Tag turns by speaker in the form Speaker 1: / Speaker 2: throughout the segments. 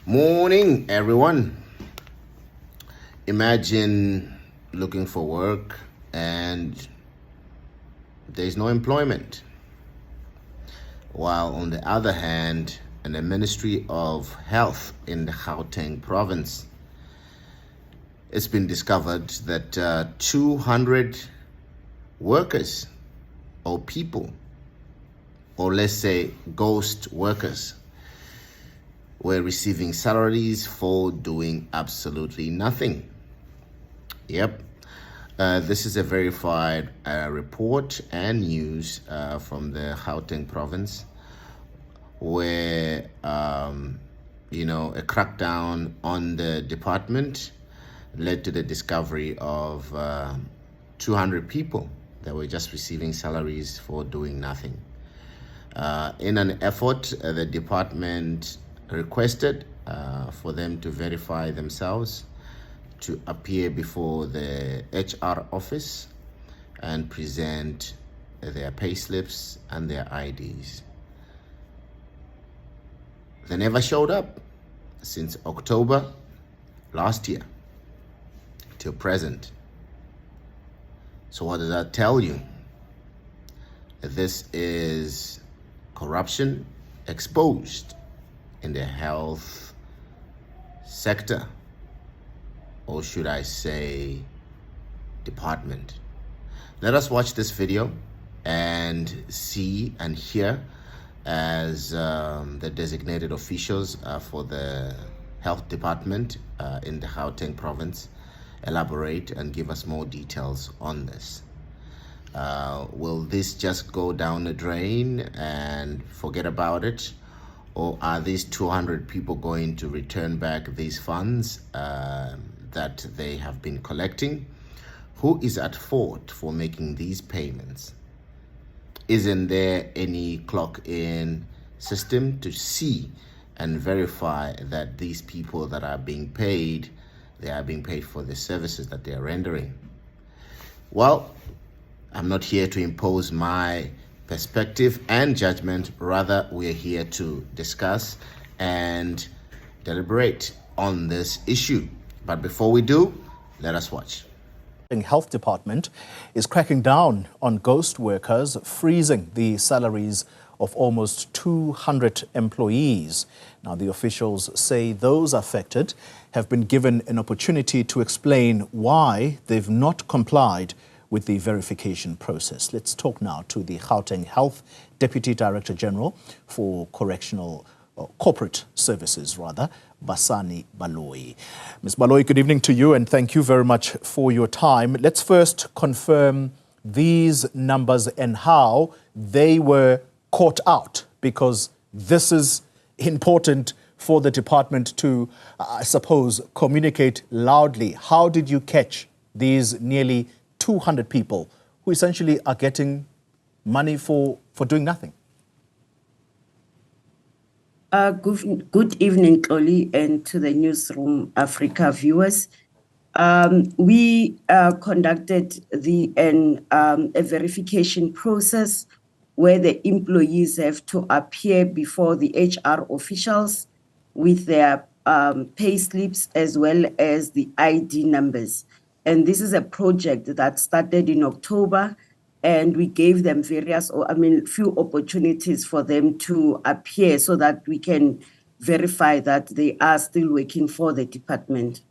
Speaker 1: Morning, everyone. Imagine looking for work and there's no employment. While on the other hand, in the Ministry of Health in the Gauteng province, it's been discovered that 200 workers or people, or let's say ghost workers, were receiving salaries for doing absolutely nothing. Yep. This is a verified report and news from the Gauteng province where, a crackdown on the department led to the discovery of 200 people that were just receiving salaries for doing nothing. In an effort, the department requested for them to verify themselves, to appear before the HR office and present their pay slips and their IDs. They never showed up since October last year till present. So what does that tell you? This is corruption exposed in the health sector, or should I say department. Let us watch this video and see and hear as the designated officials for the health department in the Gauteng province elaborate and give us more details on this. Will this just go down the drain and forget about it? Or are these 200 people going to return back these funds that they have been collecting? Who is at fault for making these payments? Isn't there any clock-in system to see and verify that these people that are being paid, they are being paid for the services that they are rendering? Well, I'm not here to impose my perspective and judgment. Rather, we're here to discuss and deliberate on this issue. But before we do, let us watch.
Speaker 2: The Health Department is cracking down on ghost workers, freezing the salaries of almost 200 employees. Now, the officials say those affected have been given an opportunity to explain why they've not complied with the verification process. Let's talk now to the Gauteng Health Deputy Director General for Corporate Services, Basani Baloyi. Ms. Baloyi, good evening to you and thank you very much for your time. Let's first confirm these numbers and how they were caught out, because this is important for the department to, I suppose, communicate loudly. How did you catch these nearly 200 people who essentially are getting money for doing nothing?
Speaker 3: Good evening, Chloe, and to the Newsroom Africa viewers. We conducted a verification process where the employees have to appear before the HR officials with their pay slips as well as the ID numbers. And this is a project that started in October, and we gave them few opportunities for them to appear so that we can verify that they are still working for the department.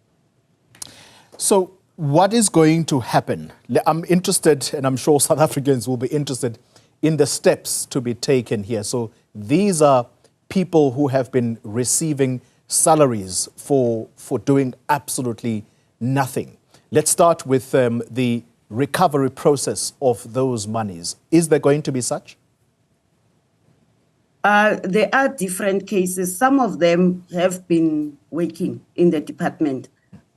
Speaker 2: So what is going to happen? I'm interested, and I'm sure South Africans will be interested in the steps to be taken here. So these are people who have been receiving salaries for doing absolutely nothing. Let's start with the recovery process of those monies. Is there going to be such?
Speaker 3: There are different cases. Some of them have been working in the department,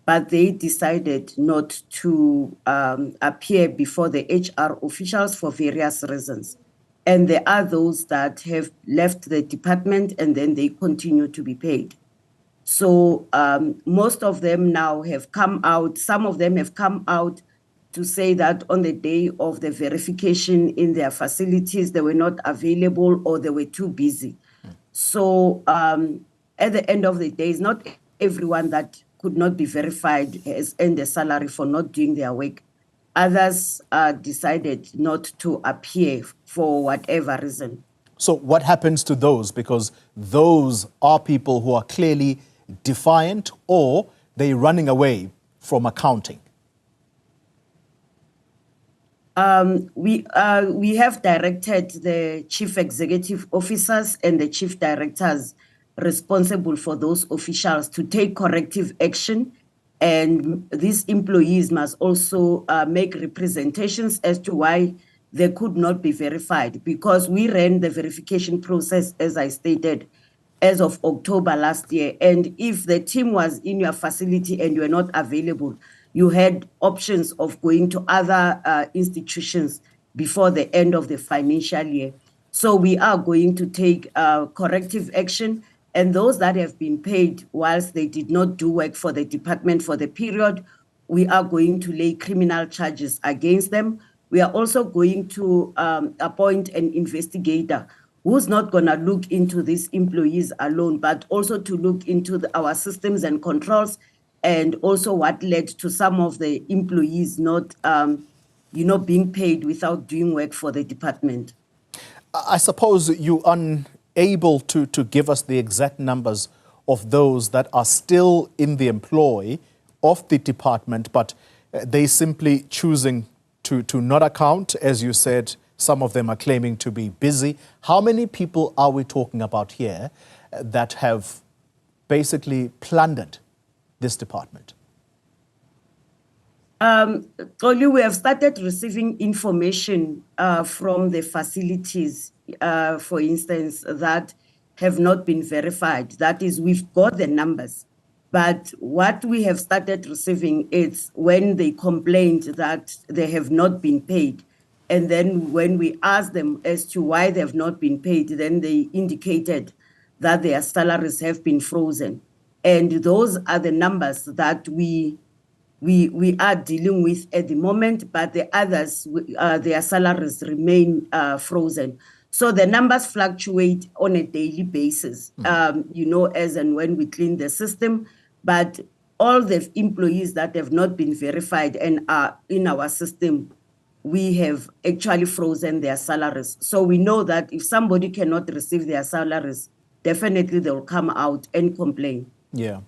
Speaker 3: but they decided not to appear before the HR officials for various reasons. And there are those that have left the department and then they continue to be paid. So most of them now have come out. Some of them have come out to say that on the day of the verification in their facilities, they were not available or they were too busy. So at the end of the day, it's not everyone that could not be verified has earned a salary for not doing their work. Others decided not to appear for whatever reason.
Speaker 2: So what happens to those? Because those are people who are clearly defiant, or they're running away from accounting.
Speaker 3: We have directed the chief executive officers and the chief directors responsible for those officials to take corrective action, and these employees must also make representations as to why they could not be verified, because we ran the verification process, as I stated, as of October last year. And if the team was in your facility and you were not available, you had options of going to other institutions before the end of the financial year. So we are going to take corrective action, and those that have been paid whilst they did not do work for the department for the period, we are going to lay criminal charges against them. We are also going to appoint an investigator who's not going to look into these employees alone, but also to look into our systems and controls, and also what led to some of the employees not, being paid without doing work for the department.
Speaker 2: I suppose you're unable to give us the exact numbers of those that are still in the employ of the department, but they simply choosing to not account. As you said, some of them are claiming to be busy. How many people are we talking about here that have basically plundered this department?
Speaker 3: We have started receiving information from the facilities, for instance, that have not been verified. That is, we've got the numbers. But what we have started receiving is when they complained that they have not been paid. And then when we asked them as to why they have not been paid, then they indicated that their salaries have been frozen. And those are the numbers that we are dealing with at the moment, but the others, their salaries remain frozen. So the numbers fluctuate on a daily basis, as and when we clean the system. But all the employees that have not been verified and are in our system, we have actually frozen their salaries. So we know that if somebody cannot receive their salaries, definitely they'll come out and complain.
Speaker 2: Yeah.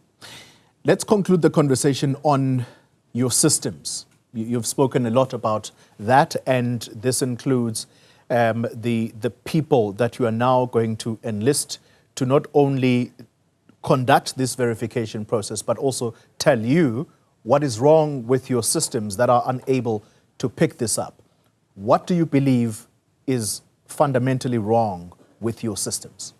Speaker 2: Let's conclude the conversation on your systems. You've spoken a lot about that, and this includes the people that you are now going to enlist to not only conduct this verification process, but also tell you what is wrong with your systems that are unable to pick this up. What do you believe is fundamentally wrong with your systems?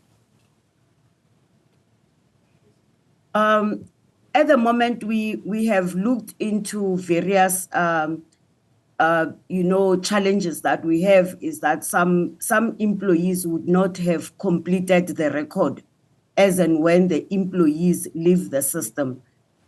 Speaker 3: At the moment, we have looked into various, challenges that we have is that some employees would not have completed the record as and when the employees leave the system.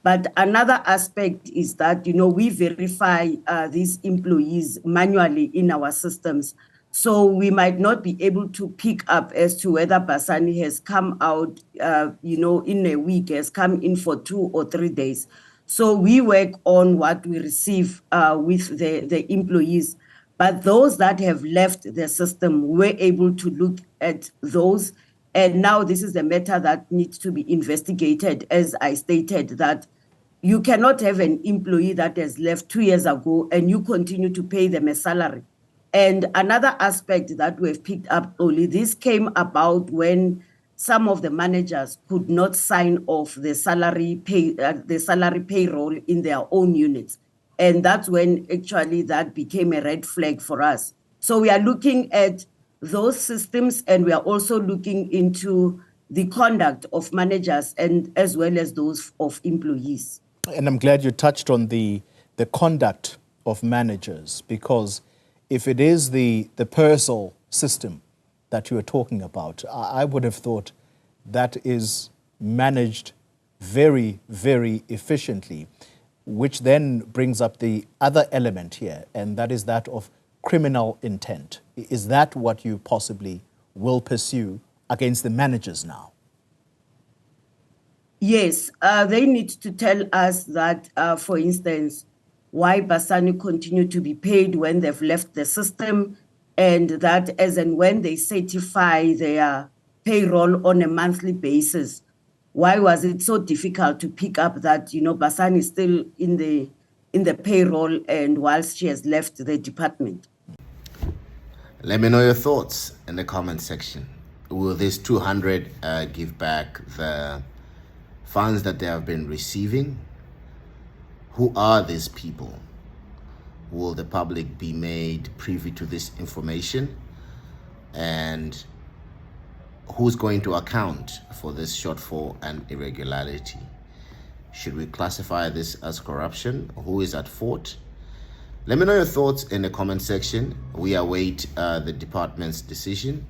Speaker 3: But another aspect is that, we verify these employees manually in our systems. So we might not be able to pick up as to whether Basani has come out, in a week, has come in for 2 or 3 days. So we work on what we receive with the employees. But those that have left the system, we're able to look at those. And now this is a matter that needs to be investigated, as I stated, that you cannot have an employee that has left 2 years ago and you continue to pay them a salary. And another aspect that we've picked up, Oli, this came about when some of the managers could not sign off the salary payroll in their own units. And that's when actually that became a red flag for us. So we are looking at those systems, and we are also looking into the conduct of managers and as well as those of employees.
Speaker 2: And I'm glad you touched on the conduct of managers, because if it is the PERSOL system that you are talking about, I would have thought that is managed very, very efficiently, which then brings up the other element here, and that is that of criminal intent. Is that what you possibly will pursue against the managers now?
Speaker 3: Yes, they need to tell us that, for instance, why Basani continue to be paid when they've left the system, and that as and when they certify their payroll on a monthly basis, why was it so difficult to pick up that, Basani is still in the payroll and whilst she has left the department?
Speaker 1: Let me know your thoughts in the comment section. Will this 200 give back the funds that they have been receiving? Who are these people? Will the public be made privy to this information? And who's going to account for this shortfall and irregularity? Should we classify this as corruption? Who is at fault? Let me know your thoughts in the comment section. We await the department's decision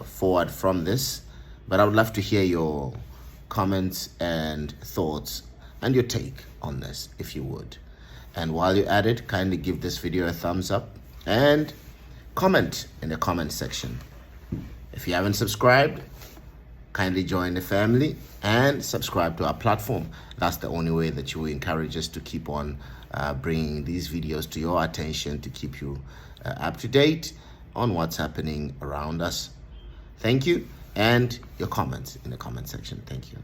Speaker 1: forward from this, but I would love to hear your comments and thoughts and your take on this, if you would. And while you're at it, kindly give this video a thumbs up and comment in the comment section. If you haven't subscribed, kindly join the family and subscribe to our platform. That's the only way that you will encourage us to keep on bringing these videos to your attention, to keep you up to date on what's happening around us. Thank you, and your comments in the comment section. Thank you.